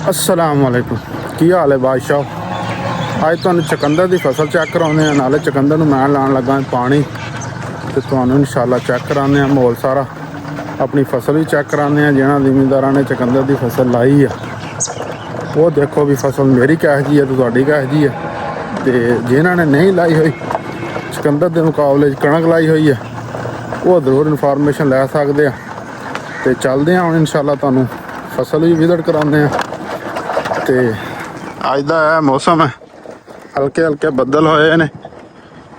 अस्सलाम वालेकुम। की हाल है बादशाह? अज तुहानूं चकंदर की फसल चैक कराने नाले चकंदर नूं मैं लाण लगा पानी तो तुहानूं इंशाअल्लाह चैक कराने माहौल सारा। अपनी फसल भी चैक कराने जिन्हां जिमींदारां ने चकंदर की फसल लाई है वो देखो भी फसल मेरी कहो जी है तो तुहाडी कहो जी है। तो जिन्हां ने नहीं लाई हुई चकंदर के मुकाबले कणक लाई हुई है वो जरूर इनफॉर्मेशन लै सकते हैं। तो चलते हैं हुण इंशाअल्लाह तुहानूं फसल भी विजिट कराने। तो अज का यह मौसम है, हल्के हल्के बदल होए ने,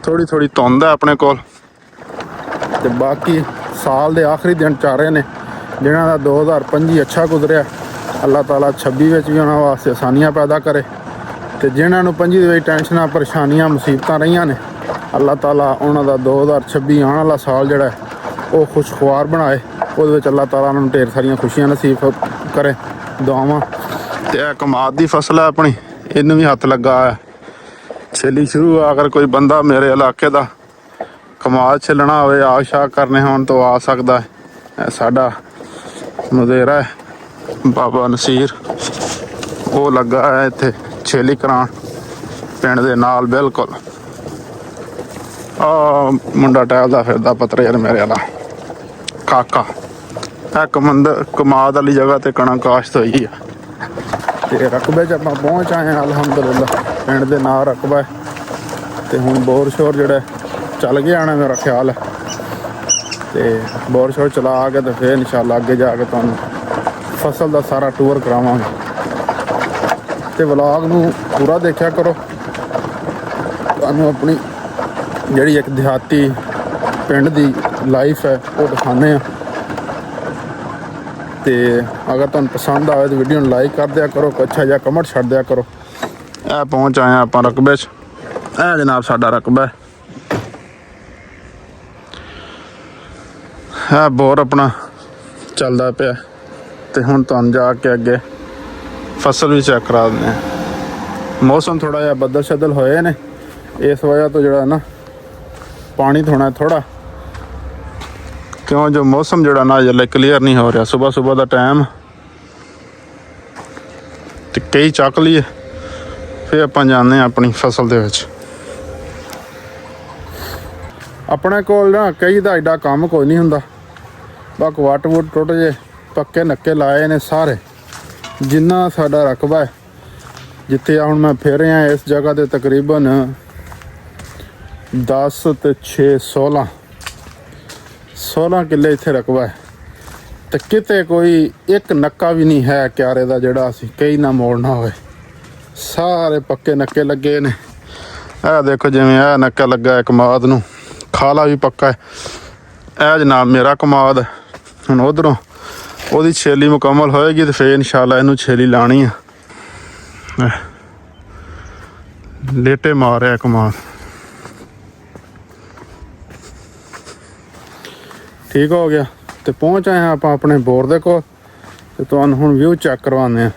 थोड़ी थोड़ी धुंध है अपने कोल। ते बाकी साल के आखिरी दिन चल रहे ने जिन्हां दा 2025 अच्छा गुजरिया। अल्लाह ताला 26 भी उन्हां वास्ते आसानियां पैदा करे। तो जिन्हां नूं 25 दे टेंशनां परेशानियां मुसीबतां रहियां ने अल्लाह ताला उन्हां दा 2026 आने वाला साल जिहड़ा है वो खुशगवार बनाए। उहदे विच अल्लाह ताला उन्हां नूं ढेर सारियां खुशियां नसीब करे। दुआवां ते कमाद की फसल है अपनी, इनू भी हथ लगा है। छेली शुरू अगर कोई बंदा मेरे इलाके का कमाद छिलना हो आग शाग करने होन तो आ सकता है। साडा मुदेरा है बाबा नसीर वो लगा है इत्थे छेली करान पिंड दे नाल बिल्कुल। मुंडा टहलदा फिरदा पत्रे यार मेरे वाला काका कमाद वाली जगह ते कणक काश्त होई है। तो रकबे च आपां पहुँच आए हैं अलहमदुलिल्लाह। पिंड दे नाल रकबा है तो हुण बोर शोर जिहड़ा चल गया आना मेरा ख्याल है। तो बोर शोर चला के तो फिर इंशाअल्लाह अगे जाके तुहानूं फसल का सारा टूर करावांगे। तो व्लॉग नूं पूरा देखा करो, तुहानूं अपनी जिहड़ी एक देहाती पिंड दी लाइफ है वो दिखाने। तो अगर तुहानूं पसंद आए तो वीडियो नूं लाइक कर दिया करो, अच्छा जिहा कमेंट छड्ड दिया करो। पहुँच आए आप रकबे च, जनाब साडा रकबा है बोर अपना चलता पिया। तो हुण तुहानूं जाके अगे फसल भी चेक करा दें। मौसम थोड़ा जिहा बदल शदल होए ने इस वजह तो जिहड़ा ना पानी थोड़ा थोड़ा क्यों जो मौसम जिहड़ा ना अजे क्लीयर नहीं हो रहा। सुबह सुबह का टाइम तो कई चक लिए फिर आपां जाने अपनी फसल दे विच। अपने कोल ना कई दा एडा काम कोई नहीं हुंदा, बस वट वुट टुट जे पक्के नक्के लाए ने सारे। जिन्ना साडा रकबा है जिथे हुण मैं फिर रहा इस जगह ते तकरीबन 10 ते 6 16 किले इत्थे रकबा है। तो किते कोई एक नक्का भी नहीं है क्यारे का जिहड़ा असीं कई ना मोड़ना होवे। सारे पक्के नक्के लगे ने। देखो जिवें नक्का लगा है कमाद नूं, खाला भी पक्का है। जनाब मेरा कमाद है। हुण उधरों ओहदी छेली मुकम्मल होएगी तो फिर इंशाअल्लाह इनू छेली लानी है। लेटे मार रहा कमाद ठीक हो गया। तो पहुँच आए हैं आप अपने बोर दे कोल ते तुहानूं हुण व्यू चेक करवाने।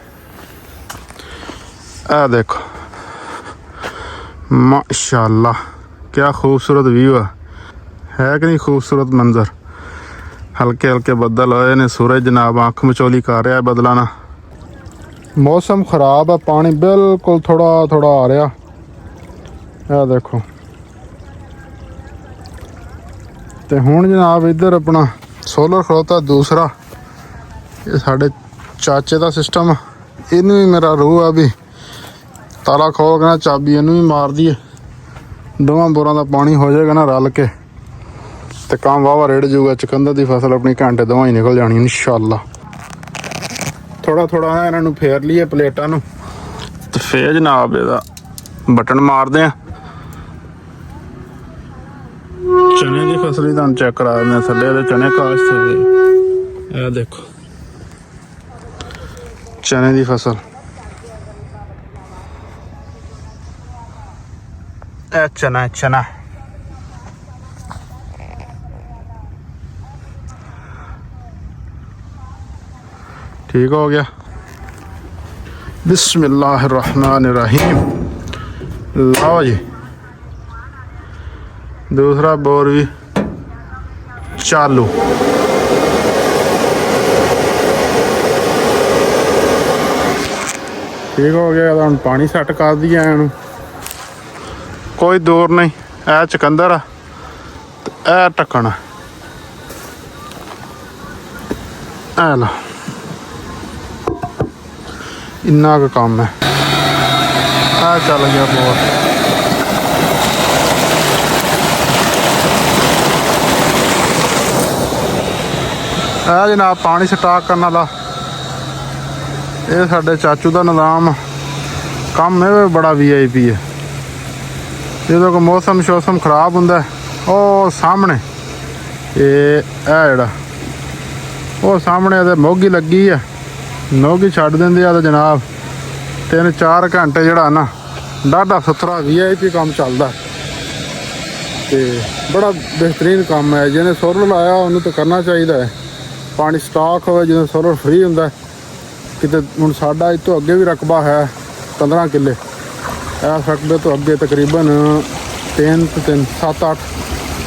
देखो माशाअल्लाह क्या खूबसूरत व्यू है कि नहीं? खूबसूरत मंजर। हल्के हल्के बदल होए ने, सूरज जनाब अख मचोली कर रहा है बदलों ना। मौसम खराब है, पानी बिल्कुल थोड़ा थोड़ा आ रहा। देखो तो हुण जनाब इधर अपना सोलर खड़ोता दूसरा। ये साढ़े चाचे का सिस्टम है। इनू भी मेरा रूह है भी ताला खोल के ना चाबी इनू भी मार दी है। दोवां बोरां का पानी हो जाएगा ना रल के तो काम वाह रेड़ जूगा। चकंदर की फसल अपनी घंटे दोवां ही निकल जानी इंशाअल्लाह। थोड़ा थोड़ा इन्हों फेर लिए प्लेटां नूं तो फिर जनाब इहदा बटन मारते हैं। चने की फसल ही तुहानूं चेक करा दें। थल्ले चने काश्त होए। देखो चने की फसल चना चना ठीक हो गया। बिस्मिल्लाहिर्रहमानिर्रहीम। लो जी दूसरा बोर भी चालू। ठीक हो गया। हम पानी सैट कर दिया इनू, कोई दूर नहीं। ए चकंदर ए ढक्कन ए ला, इन्ना का काम है। आ चल गया बोर। है जनाब पानी स्टाक करने वाला, ये साडे चाचू का निज़ाम काम है, बड़ा VIP है। जो को मौसम शौसम खराब होंगे वो सामने ये जड़ा वो सामने मोगी लगी है, मोगी छड्ड देंदे आ तो जनाब 3-4 घंटे जड़ा ना डाढ़ा सुथरा VIP काम चलता तो बड़ा बेहतरीन काम है। जिन्हें सोलर लाया उन्होंने तो करना चाहिए, पानी स्टाक हो जिन्हें सोलर फ्री होंगे। किते हुण साडा इस तो अगे भी रकबा है 15 किले, इस रकबे तो अगे तकरीबन 3 7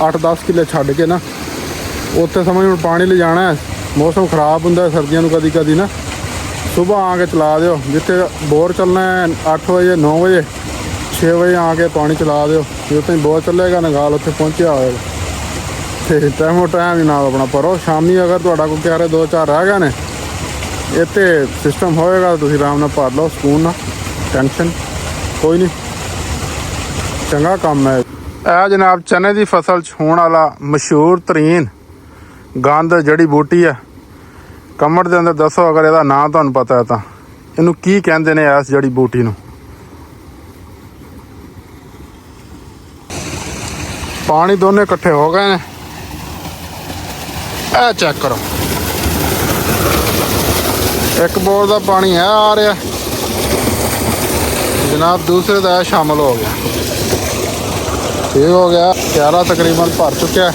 8-10 किले छड्ड के ना उत्थे समझ हुण पानी ले जाना है। मौसम खराब होंगे सर्दियों में, कदी कदी ना सुबह आके चला दिओ, जिथे बोर चलना है 8 बजे 9 बजे 6 बजे आके पानी चला दिओ, जिते बोर चलेगा नगाल उत्थे पहुँचा होएगा तो टाइमो टाइम ही ना अपना भरो। शामी अगर तुहाडा कोई क्यारे 2-4 रह गए ने इत्ते सिस्टम होएगा तो तुसीं आराम नाल भर लो, सुकून ना, टेंशन कोई नहीं, चंगा काम है। यह जनाब चने की फसल च होने वाला मशहूर तरीन गंद जड़ी बूटी है। कमर के अंदर दसो अगर इसका नाम तुहानूं पता है तो इनू की कहंदे ने इस जड़ी बूटी नूं? पानी दोने इकट्ठे हो गए ने, ए चेक करो, एक बोर का पानी है आ रहा जनाब, दूसरे का शामिल हो गया। ठीक हो गया, क्यारा तकरीबन भर चुका है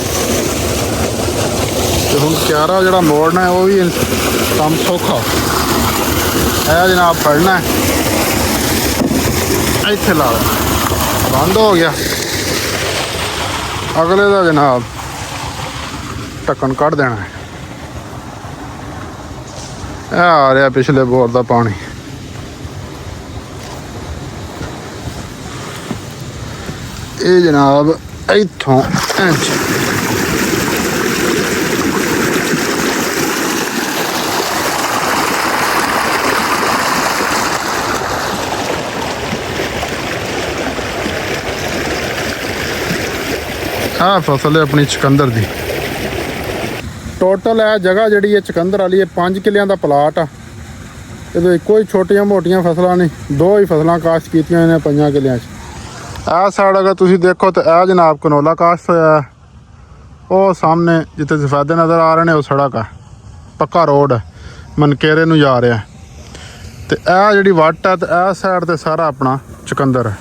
तो हुण क्यारा जिहड़ा मोड़ना है वो भी काम सौखा है जनाब। फड़ना है इत्थे ला बंद हो गया, अगले का जनाब ढक्कन कढ़ देना है। आ रहा पिछले बोर का पानी, ये जनाब इत्थों फसल है अपनी चकंदर की। टोटल है जगह जी है चकंदर वाली 5 किलियां का प्लाट आ। ये कोई छोटिया मोटिया फसलां नहीं, 2 ही फसलां काश्त कीतियां इन्हें 5 किलियां। आ साइड अगर तुसीं देखो तो यह जनाब कनोला काश्त होया है। वो सामने जिते सफेदे नज़र आ रहे हैं वो सड़क है, पक्का रोड है, मनकेरे नूं जा रहा है। तो यह जी वट है तो यह साइड तो सारा अपना चकंदर है।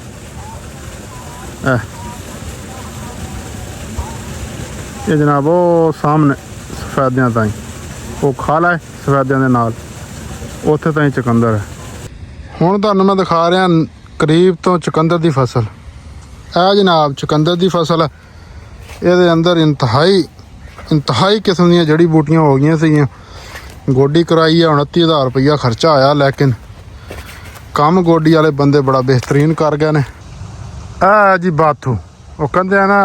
ये जनाब वो सामने सफेदियां ताई वो खाला है, सफेदियां दे नाल उत्थे ताई चकंदर है। हुण तुहानूं मैं दिखा रहा करीब तो चकंदर की फसल। यह जनाब चकंदर की फसल है, ये अंदर इंतहाई किस्म दी जड़ी बूटियां हो गई सी। गोडी कराई है, 29,000 रुपया खर्चा आया, लेकिन कम गोडी वाले बंदे बड़ा बेहतरीन कर गए ने। है जी बाथू, वो कहते हैं ना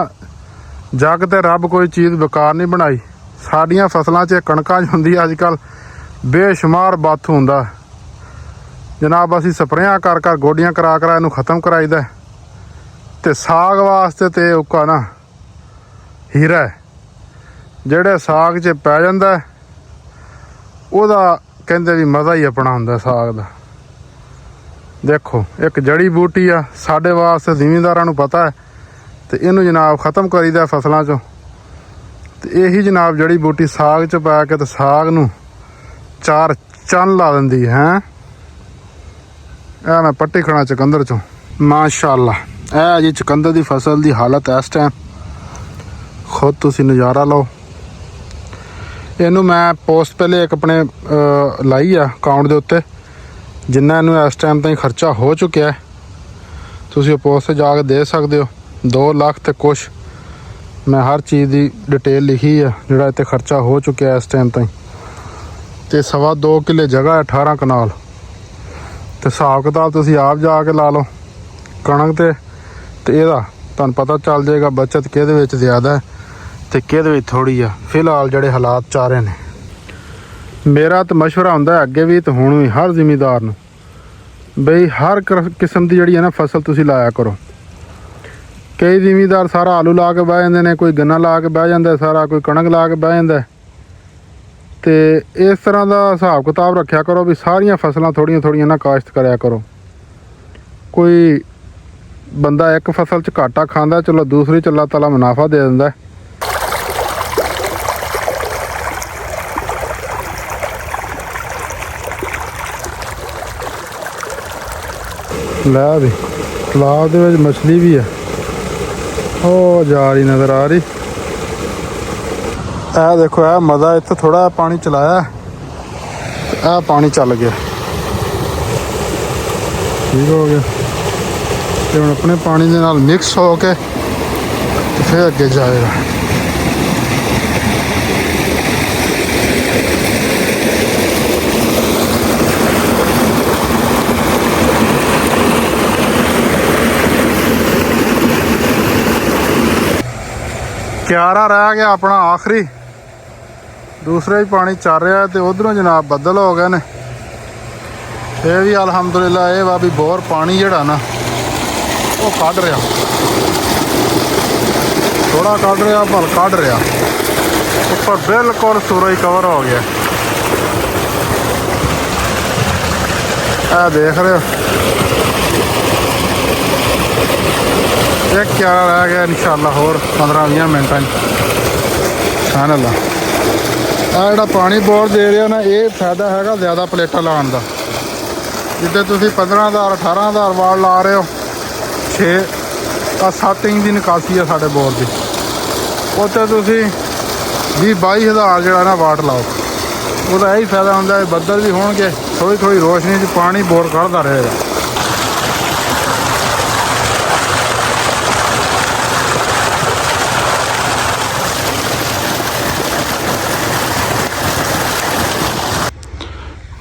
जग ते रब कोई चीज़ बेकार नहीं बनाई। साड़ियाँ फसलों च कणकां होंदी अजकल बेशुमार बाथू होंदा जनाब। असी स्प्रेयां कर कर गोडियां करा करा इनू खत्म कराईदा ते साग वास्ते ते उका ना हीरा है, जेड़े साग च पै जांदा ओहदा कहंदे भी मज़ा ही अपना हुंदा साग दा। देखो एक जड़ी बूटी आ साडे वास्ते जिमींदारां नूं पता है तो इनू जनाब ख़त्म करीदा फसलों चों। तो यही जनाब जड़ी बूटी साग च पा के तो साग नूं 4 चन्न ला दिंदी है। मैं पट्टी खाना चकंदर चों माशाअल्लाह। है जी चकंदर की फसल की हालत इस टाइम, खुद तुसी नज़ारा लो। इनू मैं पोस्ट पहले एक अपने लाई है अकाउंट के उत्ते, जिन्ना इनू इस टाइम ताईं खर्चा हो चुका है। तुसी पोस्ट से जाके दे सकते हो, 2 लाख ते कुछ मैं हर चीज़ की डिटेल लिखी है जोड़ा इतने खर्चा हो चुका है इस टाइम ताईं। तो 2.25 किले जगह है, 18 कनाल। ਤੇ ਹਿਸਾਬ ਕਿਤਾਬ ਤੁਸੀਂ ਆਪ ਜਾ ਕੇ ਲਾ ਲਓ ਕਣਕ ਤੇ ਇਹਦਾ ਤੁਹਾਨੂੰ ਪਤਾ ਚੱਲ ਜਾਏਗਾ ਬਚਤ ਕਿਹਦੇ ਵਿੱਚ ਜ਼ਿਆਦਾ ਹੈ ਤੇ ਕਿਹਦੇ ਵਿੱਚ ਥੋੜ੍ਹੀ ਆ। ਫਿਲਹਾਲ ਜਿਹੜੇ ਹਾਲਾਤ ਚੱਲ ਰਹੇ ਨੇ, ਮੇਰਾ ਤਾਂ ਮਸ਼ਵਰਾ ਹੁੰਦਾ ਅੱਗੇ ਵੀ ਤੇ ਹੁਣ ਵੀ ਹਰ ਜ਼ਿਮੀਂਦਾਰ ਨੂੰ, ਬਈ ਹਰ ਕਿਸਮ ਦੀ ਜਿਹੜੀ ਹੈ ਨਾ ਫਸਲ ਤੁਸੀਂ ਲਾਇਆ ਕਰੋ। ਕਈ ਜ਼ਿਮੀਂਦਾਰ ਸਾਰਾ ਆਲੂ ਲਾ ਕੇ ਬਹਿ ਜਾਂਦੇ ਨੇ, ਕੋਈ ਗੰਨਾ ਲਾ ਕੇ ਬਹਿ ਜਾਂਦਾ ਸਾਰਾ, ਕੋਈ ਕਣਕ ਲਾ ਕੇ ਬਹਿ ਜਾਂਦਾ। ਤੇ ਇਸ ਤਰ੍ਹਾਂ ਦਾ ਹਿਸਾਬ ਕਿਤਾਬ ਰੱਖਿਆ ਕਰੋ ਵੀ ਸਾਰੀਆਂ ਫਸਲਾਂ ਥੋੜ੍ਹੀਆਂ ਥੋੜ੍ਹੀਆਂ ਨਾ ਕਾਸ਼ਤ ਕਰਿਆ ਕਰੋ। ਕੋਈ ਬੰਦਾ ਇੱਕ ਫਸਲ 'ਚ ਘਾਟਾ ਖਾਂਦਾ, ਚਲੋ ਦੂਸਰੀ 'ਚ ਅੱਲਾਹ ਤਾਲਾ ਮੁਨਾਫਾ ਦੇ ਦਿੰਦਾ। ਲੈ ਵੀ ਤਲਾਬ ਦੇ ਵਿੱਚ ਮਛਲੀ ਵੀ ਹੈ, ਉਹ ਜਾ ਰਹੀ ਨਜ਼ਰ ਆ ਰਹੀ। ਇਹ ਦੇਖੋ ਇਹ ਮਜ਼ਾ, ਇੱਥੇ ਥੋੜਾ ਪਾਣੀ ਚਲਾਇਆ, ਇਹ ਪਾਣੀ ਚੱਲ ਗਿਆ, ਠੀਕ ਹੋ ਗਿਆ। ਤੇ ਹੁਣ ਆਪਣੇ ਪਾਣੀ ਦੇ ਨਾਲ ਮਿਕਸ ਹੋ ਕੇ ਤੇ ਫਿਰ ਅੱਗੇ ਜਾਏਗਾ। ਕਿਆਰਾ ਰਹਿ ਗਿਆ ਆਪਣਾ ਆਖਰੀ, ਦੂਸਰੇ ਵੀ ਪਾਣੀ ਚੱਲ ਰਿਹਾ ਤੇ ਉਧਰੋਂ ਜਨਾਬ ਬੱਦਲ ਹੋ ਗਏ ਨੇ। ਇਹ ਵੀ ਅਲਹਮਦੁਲਿਲਾ ਇਹ ਵਾ ਵੀ ਬੋਰ ਪਾਣੀ ਜਿਹੜਾ ਨਾ ਉਹ ਕੱਢ ਰਿਹਾ, ਥੋੜਾ ਕੱਢ ਰਿਹਾ ਪਰ ਕੱਢ ਰਿਹਾ। ਉੱਪਰ ਬਿਲਕੁਲ ਸੂਰਜ ਕਵਰ ਹੋ ਗਿਆ, ਇਹ ਦੇਖ ਰਹੇ ਹੋ। ਇੱਕ ਕਿਆਰਾ ਰਹਿ ਗਿਆ ਇਨਸ਼ਾਅੱਲਾ ਹੋਰ 15-20 ਮਿੰਟਾਂ 'ਚ। ਸੁਭਾਨ ਅੱਲਾਹ। ਆਹ ਜਿਹੜਾ ਪਾਣੀ ਬੋਰ ਦੇ ਰਿਹਾ ਨਾ, ਇਹ ਫਾਇਦਾ ਹੈਗਾ ਜ਼ਿਆਦਾ ਪਲੇਟਾਂ ਲਾਉਣ ਦਾ। ਜਿੱਦਾਂ ਤੁਸੀਂ 15,000 18,000 ਵਾਟ ਲਾ ਰਹੇ ਹੋ, 7 ਇੰਚ ਦੀ ਨਿਕਾਸੀ ਆ ਸਾਡੇ ਬੋਰ ਦੀ, ਉੱਥੇ ਤੁਸੀਂ 20-22 ਹਜ਼ਾਰ ਜਿਹੜਾ ਨਾ ਵਾਟ ਲਾਓ। ਉਹਦਾ ਇਹੀ ਫਾਇਦਾ ਹੁੰਦਾ ਹੈ, ਬੱਦਲ ਵੀ ਹੋਣਗੇ, ਥੋੜ੍ਹੀ ਥੋੜ੍ਹੀ ਰੋਸ਼ਨੀ 'ਚ ਪਾਣੀ ਬੋਰ ਕੱਢਦਾ ਰਹੇਗਾ।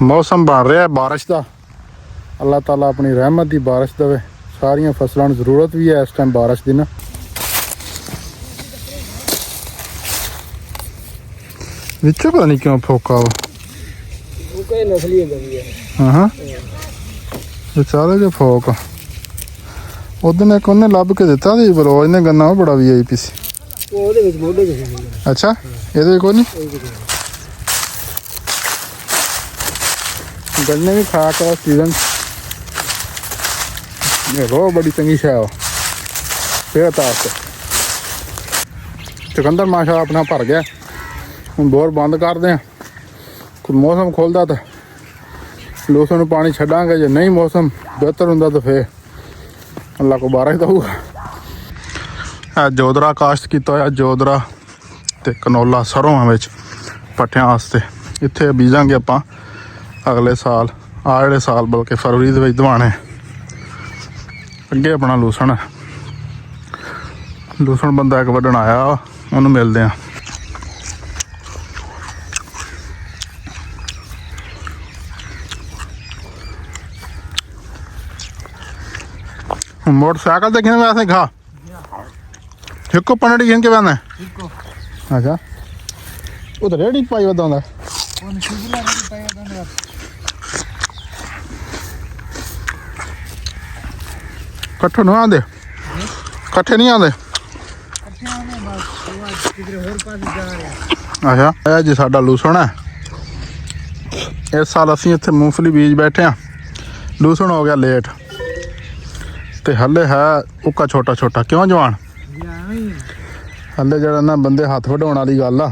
ਮੌਸਮ ਬਣ ਰਿਹਾ ਬਾਰਿਸ਼ ਦਾ, ਅੱਲਾਹ ਤਾਲਾ ਆਪਣੀ ਰਹਿਮਤ ਦੀ ਬਾਰਿਸ਼ ਦੇਵੇ। ਸਾਰੀਆਂ ਫਸਲਾਂ ਨੂੰ ਜ਼ਰੂਰਤ ਵੀ ਹੈ ਇਸ ਟਾਈਮ ਬਾਰਿਸ਼ ਦੀ ਨਾ। ਵਿੱਚੋਂ ਪਤਾ ਨਹੀਂ ਕਿਉਂ ਫੋਕਾ ਵਾ, ਹਾਂ ਵਿਚਾਰੇ ਜੇ ਫੋਕ ਉਦੋਂ ਇੱਕ ਉਹਨੇ ਲੱਭ ਕੇ ਦਿੱਤਾ ਸੀ ਬਲੋਜ ਨੇ ਗੰਨਾ, ਉਹ ਬੜਾ VIP ਸੀ। ਅੱਛਾ ਇਹਦੇ ਕੋਈ ਨਹੀਂ, गन्ने भी खाया करो सीजन, रो बड़ी चंगी शै सेहत वास्ते। चुकंदर माशा अपना भर गया, हम बोर बंद कर दें, कोई मौसम खुलता तो लूसन पानी छड़ांगे, जो नहीं मौसम बेहतर होंगे तो फिर अल्लाह को बारिश दूगा। जोधरा काश्त किया होया, जोधरा ते कनौला सरों पट्ठियां वास्ते इत्थे बीजांगे आपां अगले साल, आ ਜਿਹੜੇ साल बल्कि फरवरी ਦੇ ਵਿੱਚ ਦਵਾਣੇ। ਅੱਗੇ ਆਪਣਾ ਲੂਸਣ ਹੈ, ਲੂਸਣ ਬੰਦਾ ਇੱਕ ਵੱਢਣ ਆਇਆ, ਉਹਨੂੰ ਮਿਲਦੇ ਆ। मोटरसाइकिल देखने में वैसे खा हिको पनड़ी गिन के बंदा अच्छा वो तो रेडी पाई वदा हुंदा कट्ठे नहीं आंदे कट्ठे नहीं आंदे अच्छा ਇਹ जी साडा लूसण है इस साल असीं इत्थे मूंगफली बीज बैठे हाँ लूसण हो गया लेट ते हले है उक्का छोटा छोटा क्यों जवान हले जरा ना बंदे हाथ वढाउण वाली गल आ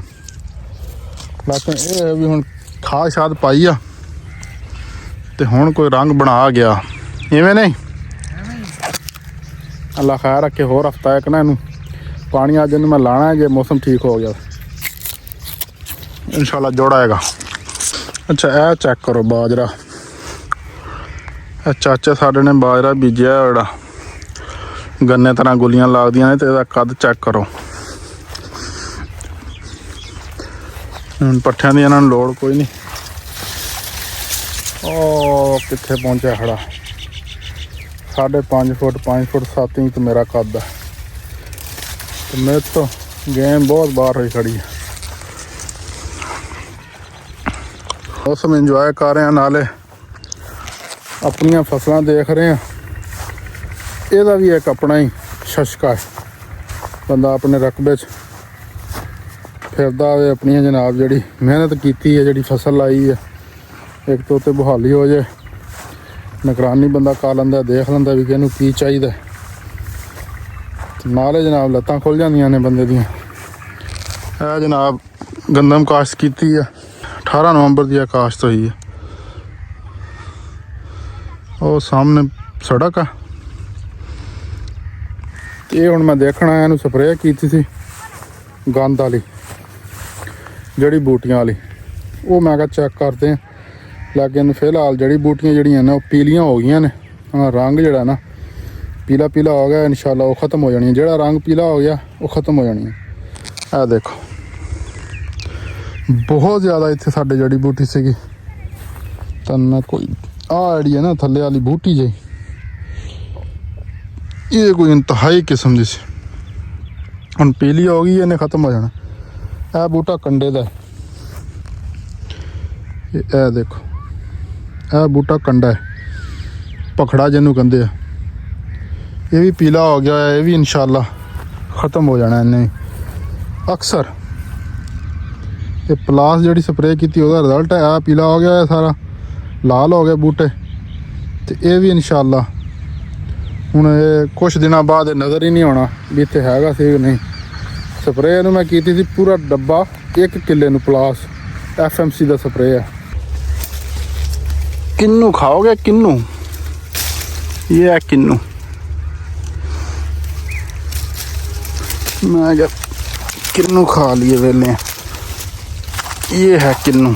लेकिन ये भी हुण खाद शाद पाई आ ते हुण कोई रंग बना गया इवें नहीं अल्लाह खैर रखे होर हफ्ता एक ना इनू पानी अज इनू मैं लाना है जे मौसम ठीक हो गया इंशाल्लाह जोड़ा आएगा। अच्छा ए चेक करो बाजरा चाचे साडे ने बाजरा बीजिया जोड़ा गन्ने तरह गुलियां लगदियां ने ते इहदा कद चेक करो पट्ठियां दी इन्हां नूं लोड़ कोई नहीं ओ ਕਿੱਥੇ ਪਹੁੰਚਿਆ ਖੜਾ। 5.5 ਫੁੱਟ 5 ਫੁੱਟ 7 ਇੰਚ ਮੇਰਾ ਕੱਦ ਆ ਤੇ ਮੇਰੇ ਤੋਂ ਗੇਮ ਬਹੁਤ ਬਾਹਰ ਹੋਈ ਖੜੀ ਹੈ। ਮੌਸਮ ਇੰਜੋਏ ਕਰ ਰਹੇ ਹਾਂ, ਨਾਲੇ ਆਪਣੀਆਂ ਫਸਲਾਂ ਦੇਖ ਰਹੇ ਹਾਂ। ਇਹਦਾ ਵੀ ਇੱਕ ਆਪਣਾ ਹੀ ਸ਼ਸ਼ਕਾ ਹੈ, ਬੰਦਾ ਆਪਣੇ ਰਕਬੇ 'ਚ ਫਿਰਦਾ ਹੋਵੇ। ਆਪਣੀਆਂ ਜਨਾਬ ਜਿਹੜੀ ਮਿਹਨਤ ਕੀਤੀ ਹੈ, ਜਿਹੜੀ ਫਸਲ ਲਾਈ ਹੈ, ਇੱਕ ਤੋਂ ਉੱਤੇ ਬਹਾਲੀ ਹੋ ਜਾਏ, ਨਿਗਰਾਨੀ ਬੰਦਾ ਕਰ ਲੈਂਦਾ, ਦੇਖ ਲੈਂਦਾ ਵੀ ਕਿ ਇਹਨੂੰ ਕੀ ਚਾਹੀਦਾ। ਨਾਲੇ ਜਨਾਬ ਲੱਤਾਂ ਖੁੱਲ ਜਾਂਦੀਆਂ ਨੇ ਬੰਦੇ ਦੀਆਂ। ਇਹ ਜਨਾਬ ਗੰਦਮ ਕਾਸ਼ਤ ਕੀਤੀ ਆ, 18 ਨਵੰਬਰ ਦੀ ਕਾਸ਼ਤ ਹੋਈ ਹੈ। ਉਹ ਸਾਹਮਣੇ ਸੜਕ ਆ। ਇਹ ਹੁਣ ਮੈਂ ਦੇਖਣਾ ਇਹਨੂੰ ਸਪਰੇਅ ਕੀਤੀ ਸੀ ਗੰਦ ਵਾਲੀ, ਜੜੀ ਬੂਟੀਆਂ ਵਾਲੀ। ਉਹ ਮੈਂ ਕਿਹਾ ਚੈੱਕ ਕਰਦੇ ਹਾਂ। ਲੇਕਿਨ ਫਿਲਹਾਲ ਜੜੀ ਬੂਟੀਆਂ ਜਿਹੜੀਆਂ ਨੇ ਉਹ ਪੀਲੀਆਂ ਹੋ ਗਈਆਂ ਨੇ। ਰੰਗ ਜਿਹੜਾ ਨਾ ਪੀਲਾ ਪੀਲਾ ਹੋ ਗਿਆ, ਇਨਸ਼ਾਅੱਲਾ ਉਹ ਖ਼ਤਮ ਹੋ ਜਾਣੀ। ਜਿਹੜਾ ਰੰਗ ਪੀਲਾ ਹੋ ਗਿਆ ਉਹ ਖ਼ਤਮ ਹੋ ਜਾਣੀ ਹੈ। ਇਹ ਦੇਖੋ ਬਹੁਤ ਜ਼ਿਆਦਾ ਇੱਥੇ ਸਾਡੇ ਜੜੀ ਬੂਟੀ ਸੀਗੀ। ਤਾਂ ਮੈਂ ਕੋਈ ਆਹ ਜਿਹੜੀ ਹੈ ਨਾ ਥੱਲੇ ਵਾਲੀ ਬੂਟੀ ਜਿਹੀ, ਇਹ ਕੋਈ ਇੰਤਹਾਈ ਕਿਸਮ ਦੀ ਸੀ, ਹੁਣ ਪੀਲੀ ਹੋ ਗਈ, ਇਹਨੇ ਖ਼ਤਮ ਹੋ ਜਾਣਾ। ਇਹ ਬੂਟਾ ਕੰਡੇ ਦਾ, ਇਹ ਦੇਖੋ ਇਹ ਬੂਟਾ ਕੰਡਾ ਹੈ, ਪਖੜਾ ਜਿਹਨੂੰ ਕਹਿੰਦੇ ਆ। ਇਹ ਵੀ ਪੀਲਾ ਹੋ ਗਿਆ, ਇਹ ਵੀ ਇਨਸ਼ਾਅੱਲਾ ख़त्म ਹੋ ਜਾਣਾ ਇਹਨੇ ਅਕਸਰ। ਇਹ ਪਲਾਸ ਜਿਹੜੀ ਸਪਰੇਅ ਕੀਤੀ ਉਹਦਾ ਰਿਜ਼ਲਟ ਹੈ। ਆ ਪੀਲਾ ਹੋ ਗਿਆ, ਸਾਰਾ ਲਾਲ ਹੋ ਗਏ ਬੂਟੇ, ਤੇ ਇਹ ਵੀ ਇਨਸ਼ਾਅੱਲਾ ਹੁਣ ਇਹ ਕੁਛ ਦਿਨਾਂ ਬਾਅਦ ਨਜ਼ਰ ਹੀ ਨਹੀਂ ਆਉਣਾ ਵੀ ਇੱਥੇ ਹੈਗਾ ਸੀ ਨਹੀਂ। ਸਪਰੇਅ ਨੂੰ ਮੈਂ ਕੀਤੀ ਸੀ ਪੂਰਾ ਡੱਬਾ 1 ਕਿੱਲੇ ਨੂੰ, ਪਲਾਸ FMC ਦਾ ਸਪਰੇਅ ਹੈ। ਕਿੰਨੂ ਖਾਓਗੇ? ਕਿੰਨੂ, ਇਹ ਹੈ ਕਿੰਨੂ। मैं जब किन्नू खा लिए वेले, ये है किन्नू।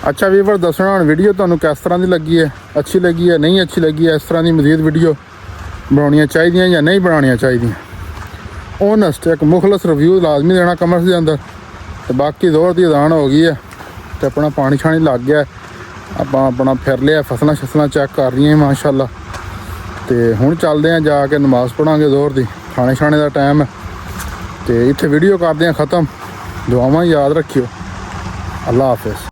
अच्छा ਵੀਵਰ ਦੱਸਣਾ ਹੁਣ ਵੀਡੀਓ ਤੁਹਾਨੂੰ ਕਿਸ ਤਰ੍ਹਾਂ ਦੀ ਲੱਗੀ ਹੈ, ਅੱਛੀ ਲੱਗੀ ਹੈ, ਨਹੀਂ ਅੱਛੀ ਲੱਗੀ ਹੈ। ਇਸ ਤਰ੍ਹਾਂ ਦੀ ਮਜ਼ੀਦ ਵੀਡੀਓ ਬਣਾਉਣੀਆਂ ਚਾਹੀਦੀਆਂ ਜਾਂ ਨਹੀਂ ਬਣਾਉਣੀਆਂ ਚਾਹੀਦੀਆਂ। ਓਨੈਸਟ ਇੱਕ ਮੁਖਲਸ ਰਿਵਿਊ ਲਾਜ਼ਮੀ ਦੇਣਾ ਕਮਰਸ ਦੇ ਅੰਦਰ। ਤੇ ਬਾਕੀ ਜ਼ੋਰ ਦੀ ਅਜ਼ਾਨ ਹੋ ਗਈ ਹੈ ਤੇ ਆਪਣਾ ਪਾਣੀ ਛਾਣੀ ਲੱਗ ਗਿਆ। ਆਪਾਂ ਆਪਣਾ ਫਿਰ ਲਿਆ, ਫਸਲਾਂ ਸ਼ਸਲਾਂ ਚੈੱਕ ਕਰ ਰਹੀਆਂ ਮਾਸ਼ਾਅੱਲਾ। ਤੇ ਹੁਣ ਚੱਲਦੇ ਹਾਂ, ਜਾ ਕੇ ਨਮਾਜ਼ ਪੜਾਂਗੇ ਜ਼ੋਰ ਦੀ, ਖਾਣੇ ਛਾਣੇ ਦਾ ਟਾਈਮ ਹੈ। ਤੇ ਇੱਥੇ ਵੀਡੀਓ ਕਰਦੇ ਹਾਂ ख़त्म। ਦੁਆਵਾਂ ਯਾਦ ਰੱਖਿਓ। ਅੱਲਾ ਹਾਫਿਜ਼।